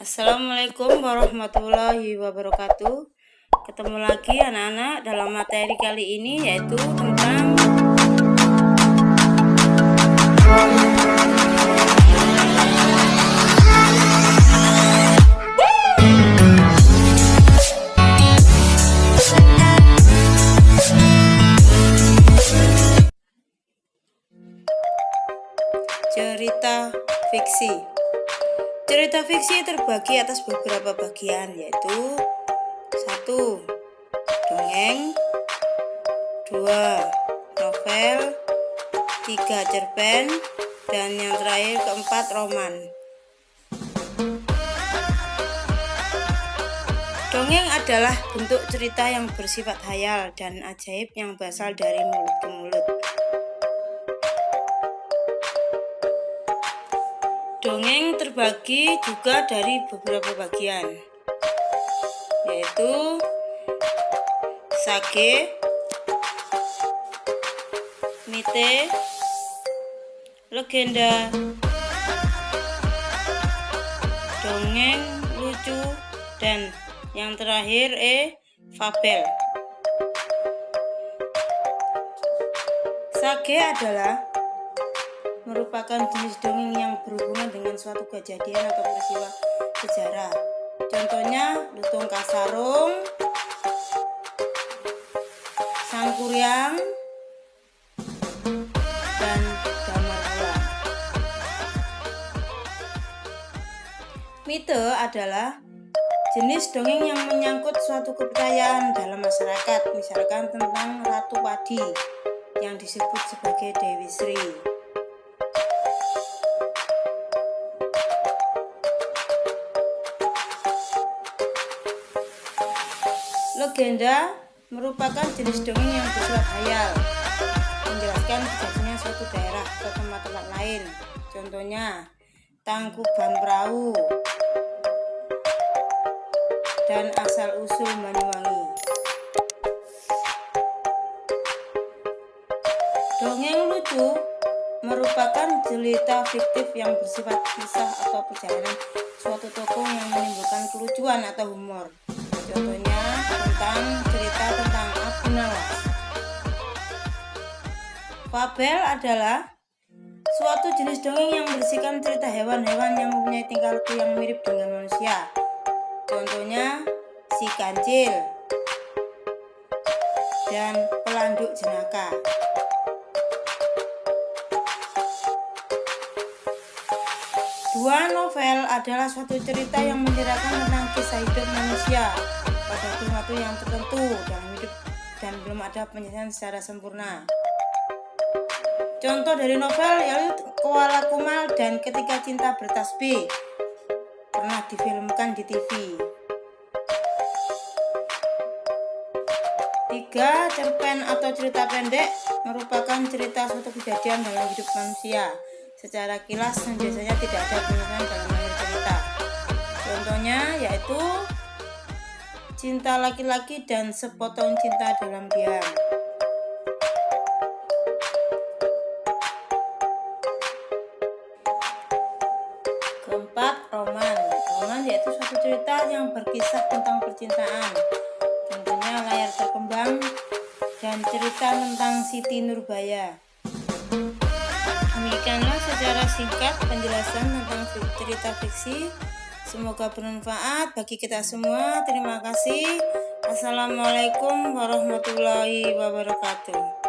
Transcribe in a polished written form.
Assalamualaikum warahmatullahi wabarakatuh. Ketemu lagi anak-anak dalam materi kali ini, yaitu tentang cerita fiksi. Cerita fiksi terbagi atas beberapa bagian, yaitu 1. Dongeng, 2. Novel, 3. Cerpen, dan yang terakhir keempat roman. Dongeng adalah bentuk cerita yang bersifat khayal dan ajaib yang berasal dari mulut ke mulut. Dongeng terbagi juga dari beberapa bagian, yaitu sage, mite, legenda, dongeng lucu, dan yang terakhir fabel. Sage adalah merupakan jenis dongeng yang berhubungan dengan suatu kejadian atau peristiwa sejarah. Contohnya Lutung Kasarung, Sangkuriang, dan Damarwulan. Mite adalah jenis dongeng yang menyangkut suatu kepercayaan dalam masyarakat, misalkan tentang Ratu Padi yang disebut sebagai Dewi Sri. Legenda merupakan jenis dongeng yang bersifat khayal, menjelaskan kejadian suatu daerah atau tempat-tempat lain. Contohnya Tangkuban Perahu dan Asal-usul Banyuwangi. Dongeng lucu merupakan cerita fiktif yang bersifat kisah atau perjalanan suatu tokoh yang menimbulkan kelucuan atau humor. Contohnya tentang cerita tentang Abu Nawas. Fabel adalah suatu jenis dongeng yang berisikan cerita hewan-hewan yang mempunyai tingkah laku yang mirip dengan manusia. Contohnya Si Kancil dan Pelanduk Jenaka. Dua novel adalah suatu cerita yang menceritakan tentang kisah hidup manusia pada waktu yang tertentu dalam hidup dan belum ada penyelesaian secara sempurna. Contoh dari novel yaitu Koala Kumal dan Ketika Cinta Bertasbih, pernah difilmkan di TV. 3. Cerpen atau cerita pendek merupakan cerita suatu kejadian dalam hidup manusia secara kilas dan biasanya tidak ada penyelesaian dalam akhir cerita. Contohnya yaitu Cinta Laki-laki dan Sepotong Cinta Dalam Diam. Keempat, roman. Roman yaitu suatu cerita yang berkisah tentang percintaan. Contohnya Layar Terkembang dan cerita tentang Siti Nurbaya. Demikianlah secara singkat penjelasan tentang cerita fiksi. Semoga bermanfaat bagi kita semua. Terima kasih. Assalamualaikum warahmatullahi wabarakatuh.